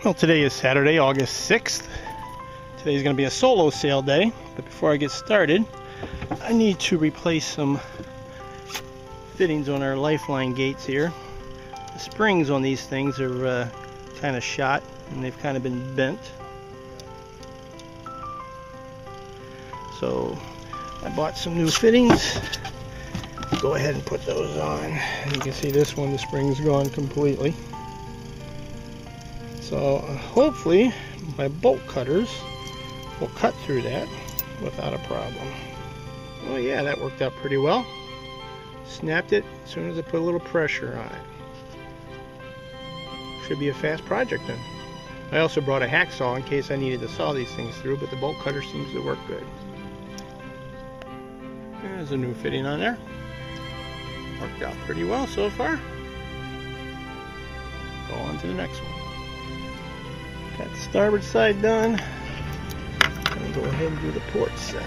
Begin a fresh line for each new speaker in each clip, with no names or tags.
Well, today is Saturday, August 6th. Today's going to be a solo sale day, but before I get started, I need to replace some fittings on our lifeline gates here. The springs on these things are kind of shot and they've kind of been bent. So I bought some new fittings. Go ahead and put those on. You can see this one, the spring's gone completely. So hopefully my bolt cutters will cut through that without a problem. Oh yeah, that worked out pretty well. Snapped it as soon as I put a little pressure on it. Should be a fast project then. I also brought a hacksaw in case I needed to saw these things through, but the bolt cutter seems to work good. There's a new fitting on there. Worked out pretty well so far. Go on to the next one. Got the starboard side done. I'm going to go ahead and do the port side.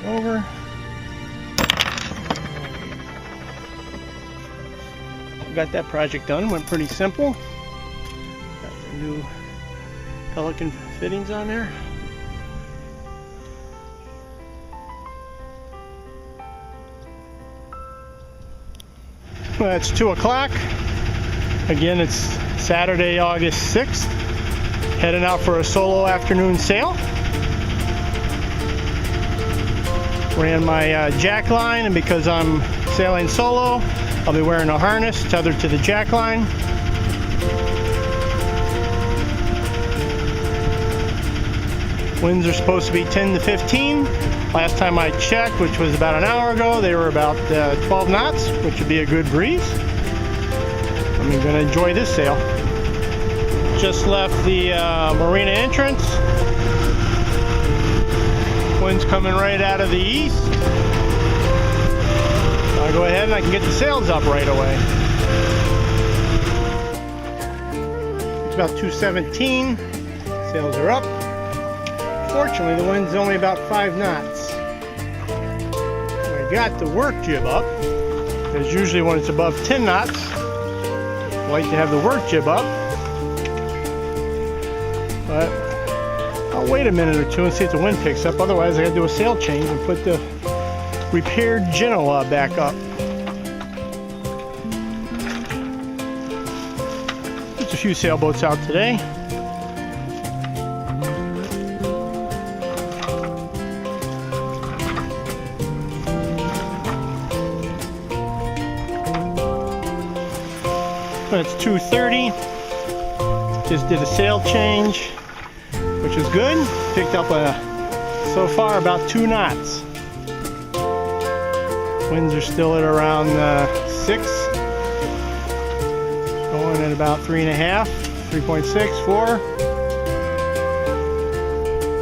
Over. Got that project done. Went pretty simple. Got the new Pelican fittings on there. Well, it's 2 o'clock. Again, it's Saturday, August 6th. Heading out for a solo afternoon sail. Ran my jack line, and because I'm sailing solo, I'll be wearing a harness tethered to the jack line. Winds are supposed to be 10 to 15. Last time I checked, which was about an hour ago, they were about 12 knots, which would be a good breeze. I'm going to enjoy this sail. Just left the marina entrance. Wind's coming right out of the east. I'll go ahead and I can get the sails up right away. It's about 2:17. Sails are up. Fortunately, the wind's only about 5 knots. I got the work jib up, because usually when it's above 10 knots, I like to have the work jib up. But I'll wait a minute or two and see if the wind picks up. Otherwise, I got to do a sail change and put the repaired Genoa back up. Just a few sailboats out today. It's 2:30. Just did a sail change, which is good. Picked up so far about 2 knots. Winds are still at around 6. Going at about 3.5, 3.6, 4.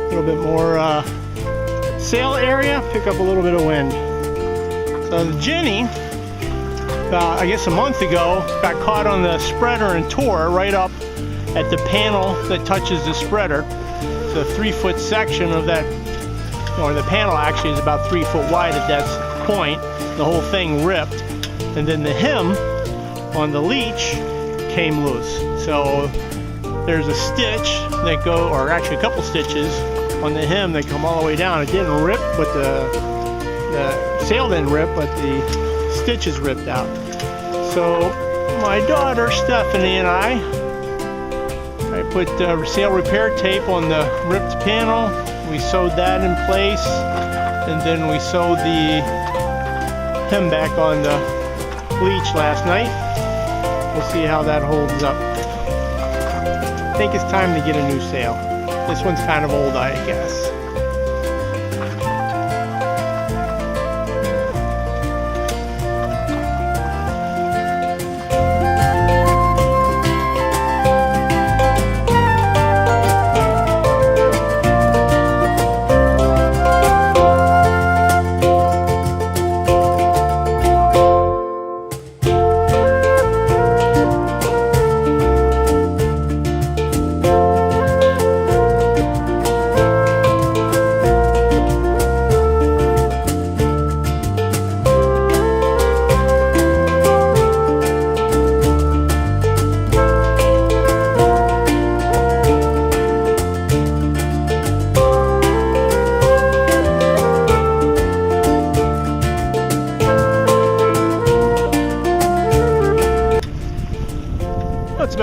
A little bit more sail area. Pick up a little bit of wind. So the Jenny, I guess a month ago, got caught on the spreader and tore right up at the panel that touches the spreader. It's a 3-foot section of that, or the panel actually is about 3 foot wide at that point. The whole thing ripped, and then the hem on the leech came loose. So there's a stitch that or actually a couple stitches on the hem that come all the way down. It didn't rip, but the sail didn't rip, but the stitches ripped out. So my daughter Stephanie and I put sail repair tape on the ripped panel. We sewed that in place, and then we sewed the hem back on the leech last night. We'll see how that holds up. I think it's time to get a new sail. This one's kind of old, I guess.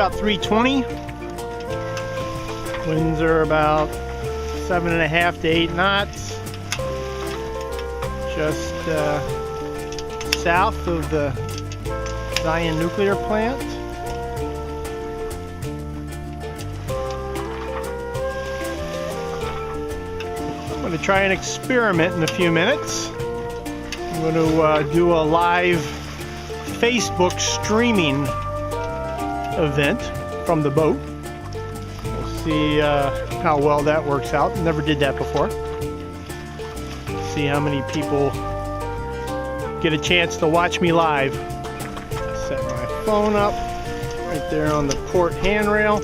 about 320. Winds are about 7.5 to 8 knots. Just south of the Zion nuclear plant. I'm going to try an experiment in a few minutes. I'm going to do a live Facebook streaming event from the boat. We'll see how well that works out. Never did that before. See how many people get a chance to watch me live. Set my phone up right there on the port handrail.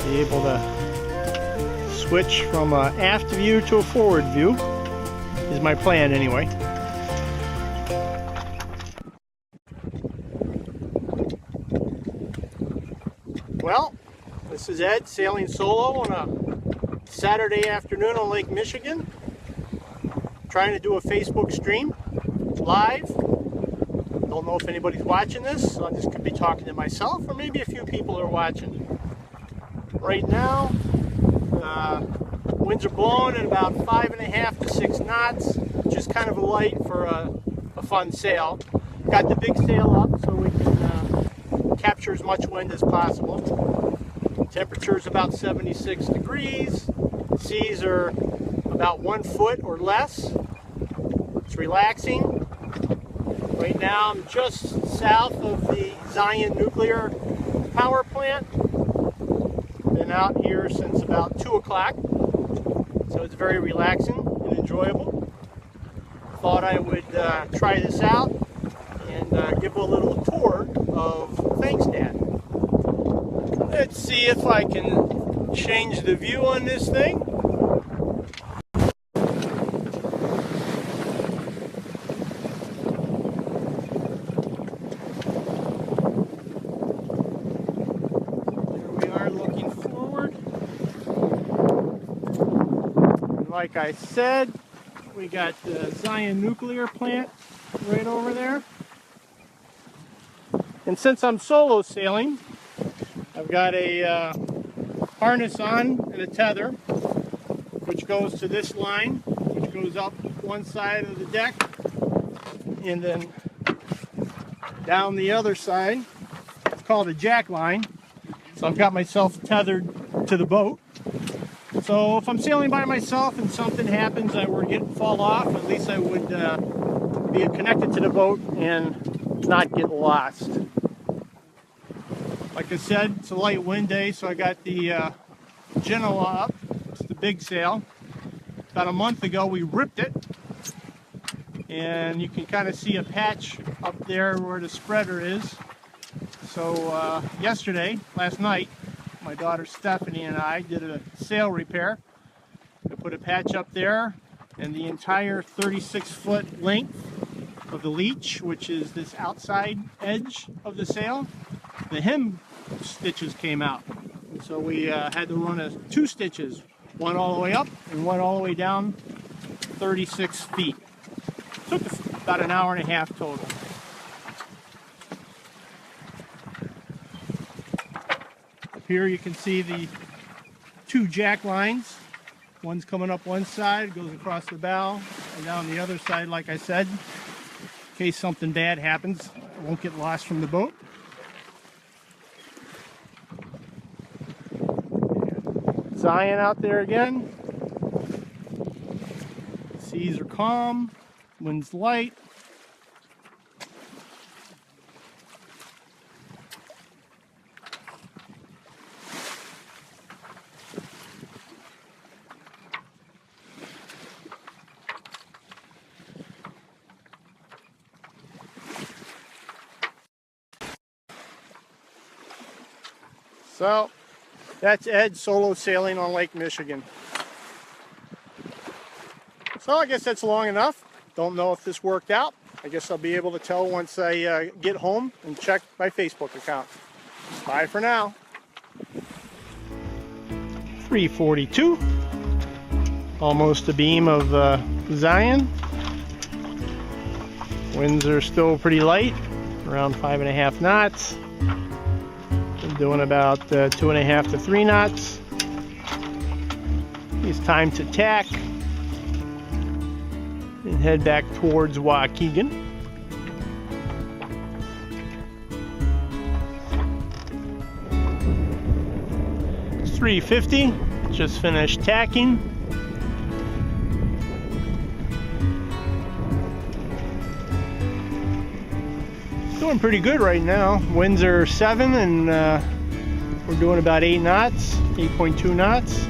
Be able to switch from an aft view to a forward view, is my plan anyway. Well, this is Ed sailing solo on a Saturday afternoon on Lake Michigan. Trying to do a Facebook stream live. Don't know if anybody's watching this, so I just could be talking to myself, or maybe a few people are watching. Right now, winds are blowing at about 5.5 to 6 knots, which is kind of light for a fun sail. Got the big sail up so we can capture as much wind as possible. Temperature is about 76 degrees. Seas are about 1 foot or less. It's relaxing. Right now I'm just south of the Zion nuclear power plant. Been out here since about 2 o'clock. So it's very relaxing and enjoyable. Thought I would try this out and give a little tour of Thanks Dad. Let's see if I can change the view on this thing. There we are looking forward. And like I said, we got the Zion nuclear plant right over there. And since I'm solo sailing, I've got a harness on and a tether, which goes to this line, which goes up one side of the deck and then down the other side. It's called a jack line. So I've got myself tethered to the boat. So if I'm sailing by myself and something happens, I were to fall off, at least I would be connected to the boat and not get lost. Like I said, it's a light wind day, so I got the Genoa up. It's the big sail. About a month ago, we ripped it, and you can kind of see a patch up there where the spreader is. So last night, my daughter Stephanie and I did a sail repair. We put a patch up there, and the entire 36-foot length of the leech, which is this outside edge of the sail, the hem stitches came out. And so we had to run 2 stitches, one all the way up and one all the way down 36 feet. Took us about an hour and a half total. Up here you can see the 2 jack lines. One's coming up one side, goes across the bow, and down the other side, like I said, in case something bad happens, I won't get lost from the boat. Zion out there again. Seas are calm, wind's light. So that's Ed solo sailing on Lake Michigan. So I guess that's long enough. Don't know if this worked out. I guess I'll be able to tell once I get home and check my Facebook account. Bye for now. 3:42. Almost a beam of Zion. Winds are still pretty light, around 5.5 knots. doing about 2.5 to 3 knots. It's time to tack and head back towards Waukegan. It's 3:50. Just finished tacking. Doing pretty good right now. Winds are 7 and we're doing about 8 knots, 8.2 knots.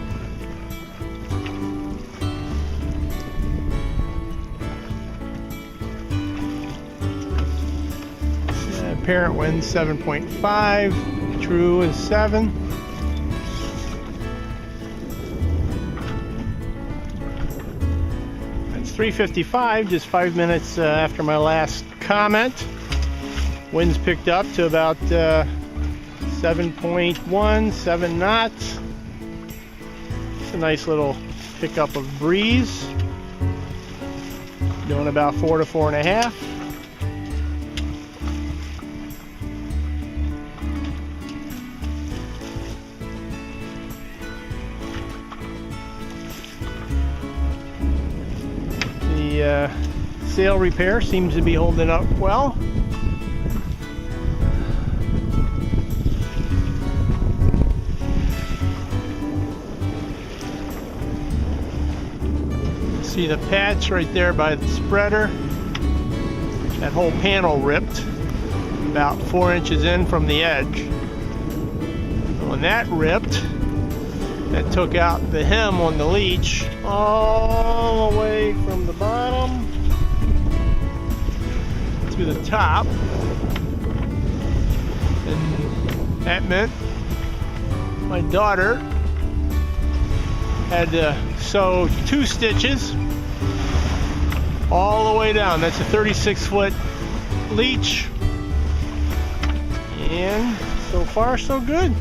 Apparent wind 7.5, true is 7. It's 3:55, just 5 minutes after my last comment. Winds picked up to about 7.1, 7 knots. It's a nice little pickup of breeze. Doing about 4 to 4.5. The sail repair seems to be holding up well. See the patch right there by the spreader. That whole panel ripped about 4 inches in from the edge. When that ripped, that took out the hem on the leech all the way from the bottom to the top. And that meant my daughter had to sew 2 stitches all the way down. That's a 36-foot leech. And so far, so good.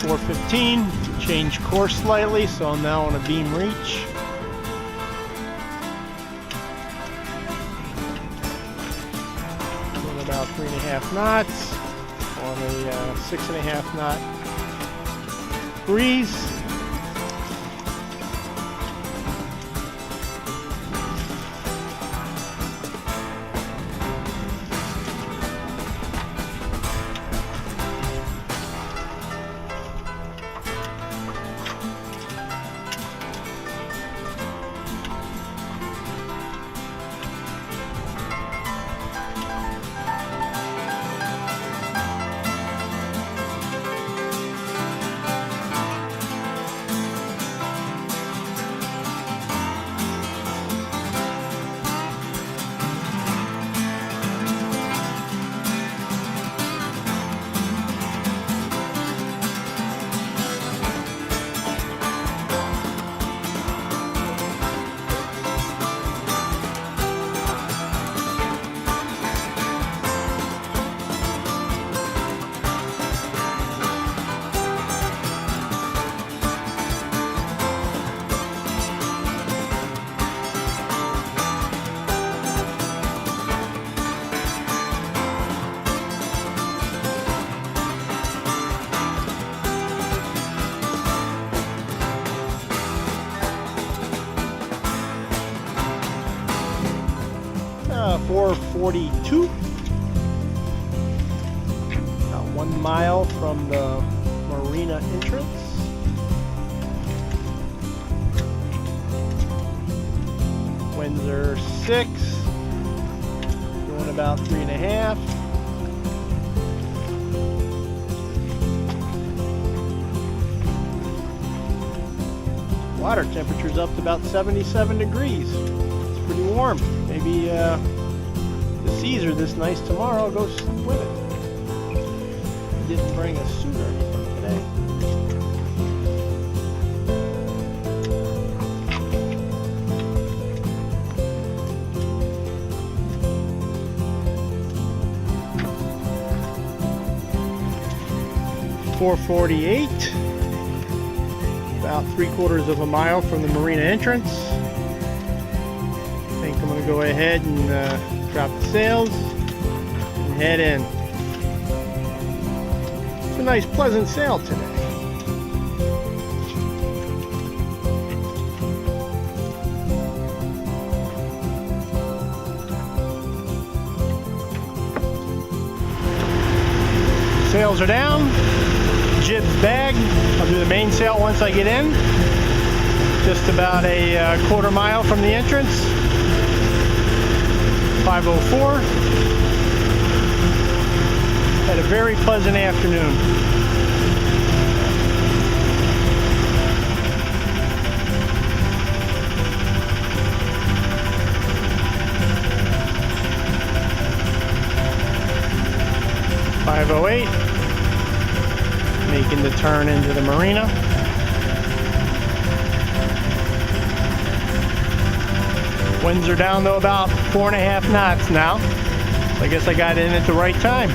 .415, change course slightly, so I'm now on a beam reach. Doing about 3.5 knots on a 6.5 knot breeze. 4:42. About 1 mile from the marina entrance. Winds are 6, going about 3.5. Water temperature's up to about 77 degrees. It's pretty warm. Maybe the seas are this nice tomorrow. I'll go swim it. Didn't bring a suit or anything today. .448. About 3/4 of a mile from the marina entrance. I think I'm going to go ahead and drop the sails and head in. It's a nice pleasant sail today. Sails are down. Jib's bagged. I'll do the mainsail once I get in. Just about a 1/4 mile from the entrance. 5:04. Had a very pleasant afternoon. .508. Making the turn into the marina. Winds are down to about 4.5 knots now. I guess I got in at the right time.